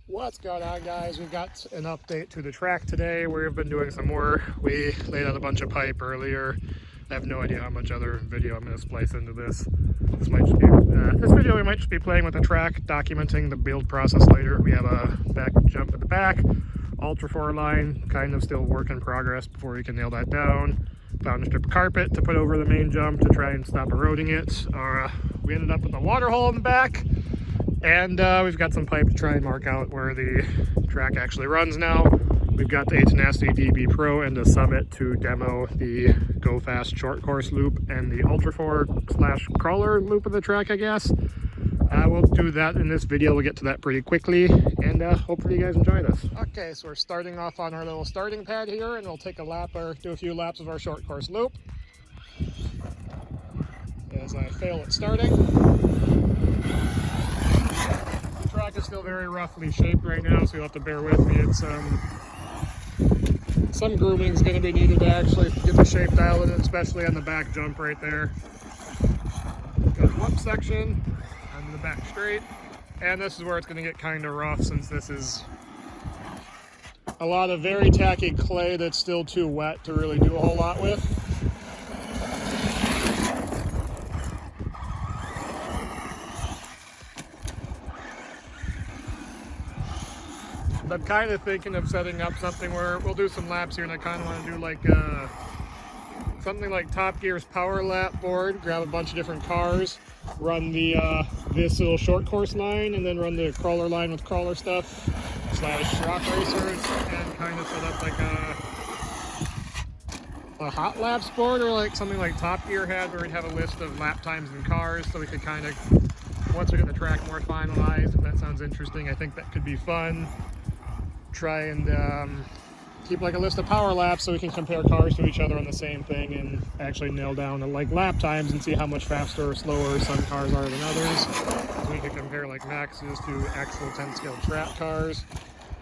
What's going on, guys? We've got an update to the track today. We've been doing some more. We laid out a bunch of pipe earlier. I have no idea how much other video I'm going to splice into this. This video we might just be playing with the track, documenting the build process later. We have a back jump at the back, Ultra 4 line, kind of still work in progress before we can nail that down. Found a strip of carpet to put over the main jump to try and stop eroding it. We ended up with a water hole in the back. And we've got some pipe to try and mark out where the track actually runs now. We've got the Tenacity DB Pro and the Summit to demo the Go Fast short course loop and the Ultra 4/ crawler loop of the track, I guess. We'll do that in this video. We'll get to that pretty quickly, and hopefully you guys enjoy this. Okay, so we're starting off on our little starting pad here, and we'll take a lap or do a few laps of our short course loop. As I fail at starting. The track is still very roughly shaped right now, so you'll have to bear with me. It's some grooming is going to be needed to actually get the shape dialed in, especially on the back jump right there. Got one section onto the back straight, and this is where it's going to get kind of rough, since this is a lot of very tacky clay that's still too wet to really do a whole lot with. I'm kind of thinking of setting up something where we'll do some laps here, and I kind of want to do like something like Top Gear's power lap board, grab a bunch of different cars, run the this little short course line, and then run the crawler line with crawler stuff / rock racers, and kind of set up like a hot laps board, or like something like Top Gear had, where we'd have a list of lap times in cars, so we could kind of, once we get the track more finalized, if that sounds interesting, I think that could be fun. Try and keep like a list of power laps so we can compare cars to each other on the same thing and actually nail down the like lap times and see how much faster or slower some cars are than others. So we can compare like maxes to actual 10 scale track cars,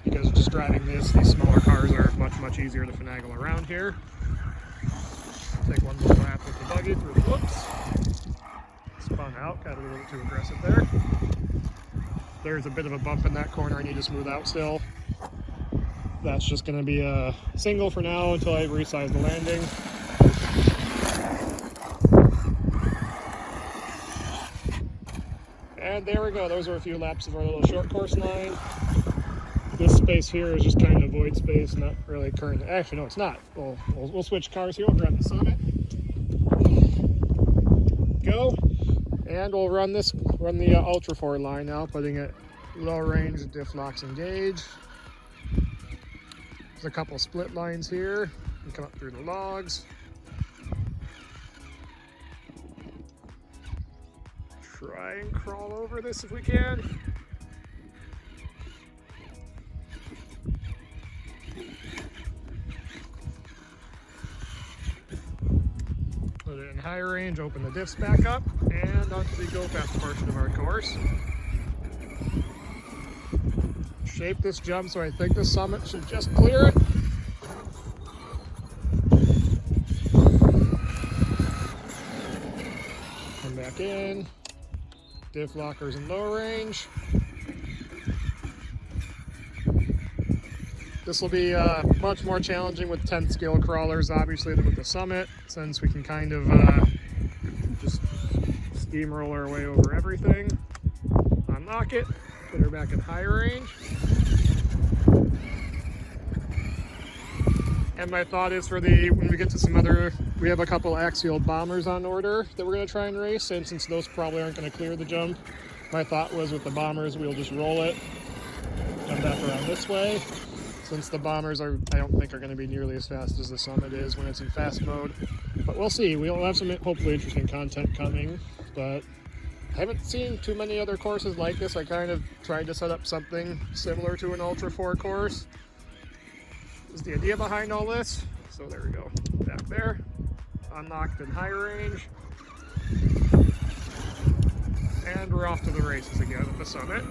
because just driving these smaller cars are much easier to finagle around here. Take one more lap with the buggy through the whoops. Spun out, got a little too aggressive there. There's a bit of a bump in that corner I need to smooth out still. That's just going to be a single for now until I resize the landing. And there we go. Those are a few laps of our little short course line. This space here is just kind of void space, not really current. Actually, no, it's not. We'll switch cars here. We'll grab the Summit. Go. And we'll run the Ultra 4 line now, putting it low range, diff locks engage. There's a couple split lines here. We come up through the logs. Try and crawl over this if we can. Put it in higher range, open the diffs back up, and onto the Go Fast portion of our course. Shape this jump so I think the Summit should just clear it. Come back in. Diff lockers in low range. This will be much more challenging with 10th scale crawlers, obviously, than with the Summit, since we can kind of just steamroll our way over everything. Unlock it. Put her back in higher range. And my thought is when we get to some other, we have a couple axial bombers on order that we're going to try and race, and since those probably aren't going to clear the jump, my thought was with the bombers we'll just roll it, come back around this way, since the bombers I don't think are going to be nearly as fast as the Summit is when it's in fast mode. But we'll see. We'll have some hopefully interesting content coming, but I haven't seen too many other courses like this. I kind of tried to set up something similar to an Ultra 4 course. Is the idea behind all this. So there we go. Back there. Unlocked in higher range. And we're off to the races again at the Summit.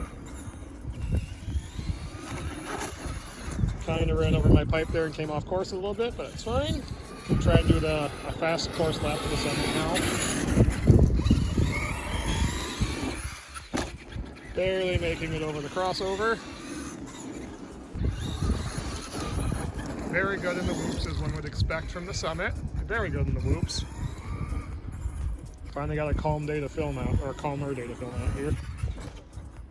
Kind of ran over my pipe there and came off course a little bit, but it's fine. We'll try and do a fast course lap to the Summit now. Barely making it over the crossover. Very good in the whoops, as one would expect from the Summit. Very good in the whoops. Finally got a calm day to film out, or a calmer day to film out here.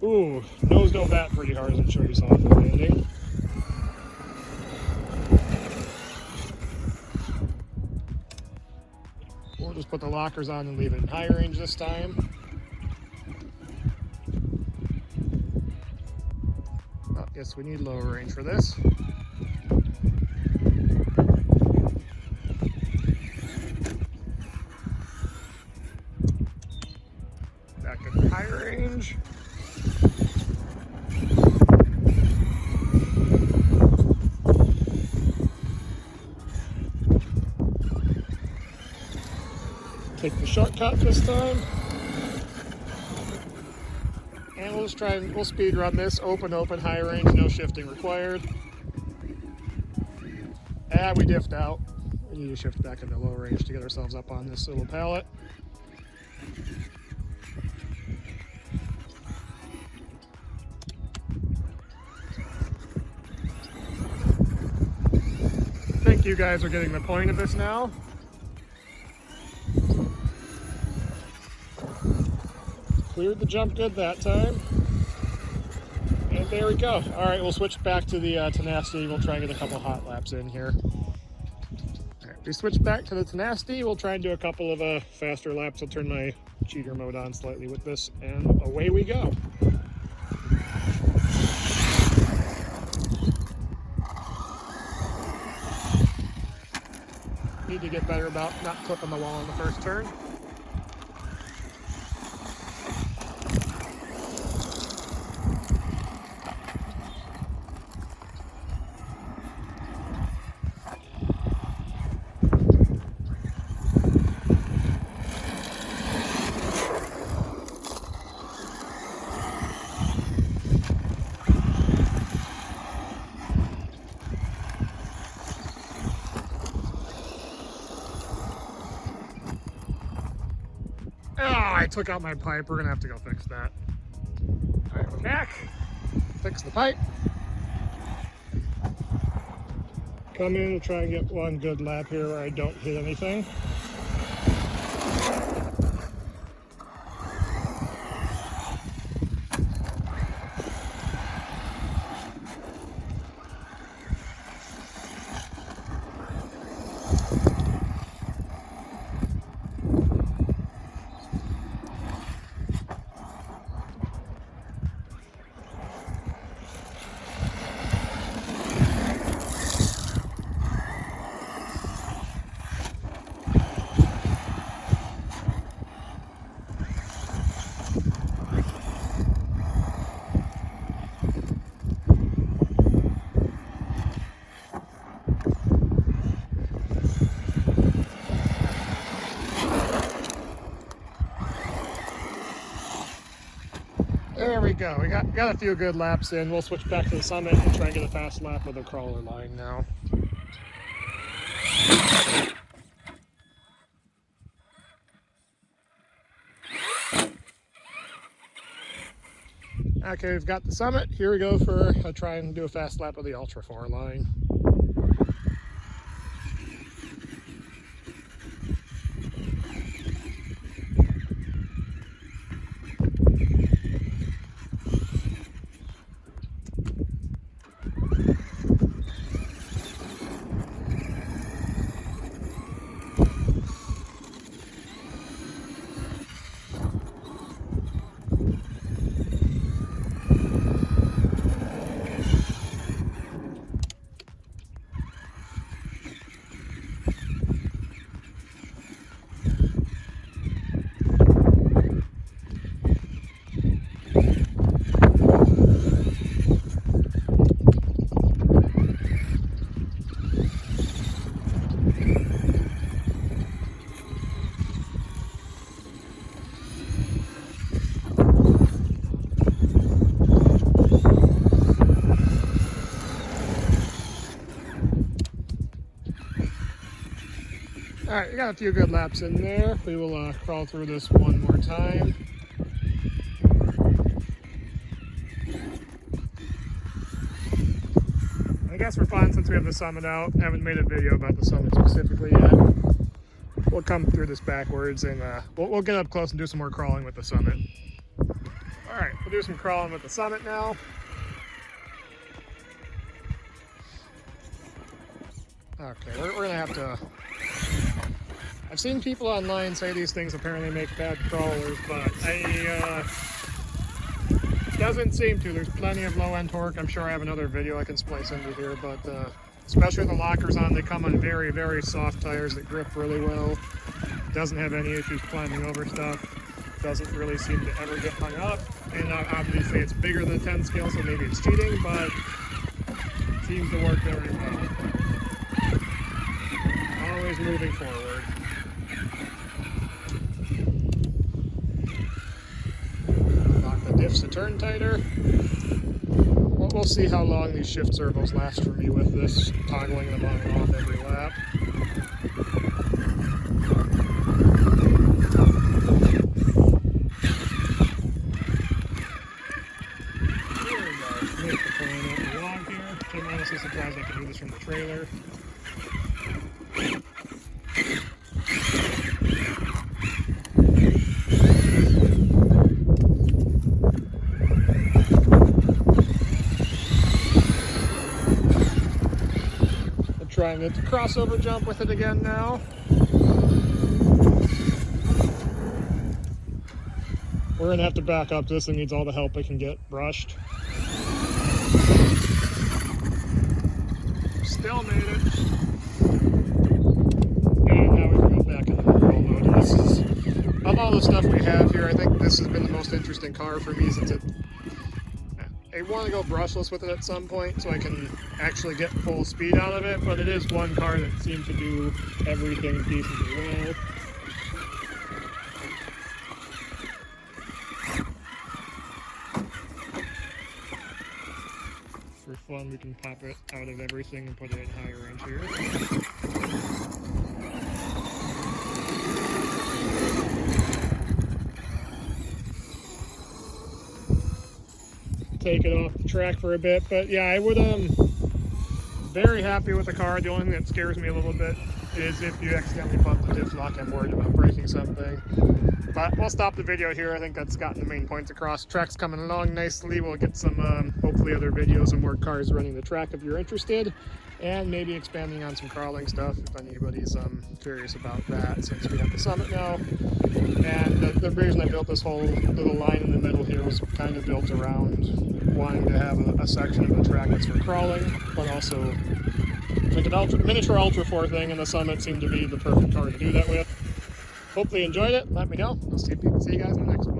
Ooh, nose dove that pretty hard, as I'm sure you saw in the landing. We'll just put the lockers on and leave it in high range this time. Oh, guess we need lower range for this. Back in high range. Take the shortcut this time. And we'll just try and we'll speed run this. Open, high range, no shifting required. Ah, we diffed out. We need to shift back into low range to get ourselves up on this little pallet. I think you guys are getting the point of this now. Cleared the jump good that time. And there we go. All right, we'll switch back to the Tenacity. We'll try and get a couple hot laps in here. All right, we switch back to the Tenacity. We'll try and do a couple of faster laps. I'll turn my cheater mode on slightly with this, and away we go. Need to get better about not clipping the wall on the first turn. Oh, I took out my pipe. We're gonna have to go fix that. All right, we're back. Fix the pipe. Come in and try and get one good lap here where I don't hit anything. There we go. We got a few good laps in. We'll switch back to the Summit and try and get a fast lap with a crawler line now. Okay, we've got the Summit. Here we go for a try and do a fast lap of the Ultra 4 line. All right, we got a few good laps in there. We will crawl through this one more time. guess for fun, since we have the Summit out, I haven't made a video about the Summit specifically yet. We'll come through this backwards and we'll get up close and do some more crawling with the Summit. All right, we'll do some crawling with the Summit now. Okay, we're gonna have to... I've seen people online say these things apparently make bad crawlers, but doesn't seem to. There's plenty of low-end torque. I'm sure I have another video I can splice into here, but especially with the lockers on, they come on very, very soft tires that grip really well. Doesn't have any issues climbing over stuff. Doesn't really seem to ever get hung up. And obviously it's bigger than 10 scale, so maybe it's cheating, but it seems to work very well. Always moving forward. Lock the diffs to turn tighter. We'll see how long these shift servos last for me with this, toggling them on and off every lap. Here we go. Make the pulling up the log here. I'm honestly surprised I can do this from the trailer. Try and get the crossover jump with it again now. We're gonna have to back up. This thing needs all the help it can get brushed. Still made it. And now we can go back into the roll mode. And this is, of all the stuff we have here, I think this has been the most interesting car for me since I want to go brushless with it at some point so I can actually get full speed out of it, but it is one car that seems to do everything decently well. For fun, we can pop it out of everything and put it in higher range here. Take it off the track for a bit, but yeah, I would very happy with the car. The only thing that scares me a little bit is if you accidentally bump the diff lock. I'm worried about breaking something, but we'll stop the video here. I think that's gotten the main points across. Track's coming along nicely. We'll get some hopefully other videos of more cars running the track if you're interested, and maybe expanding on some crawling stuff if anybody's curious about that, since we have the Summit now. And the reason I built this whole little line in the middle here was kind of built around wanting to have a section of the track that's for crawling, but also like an miniature Ultra 4 thing, and the Summit seemed to be the perfect car to do that with. Hopefully you enjoyed it. Let me know. I'll see you guys in the next one.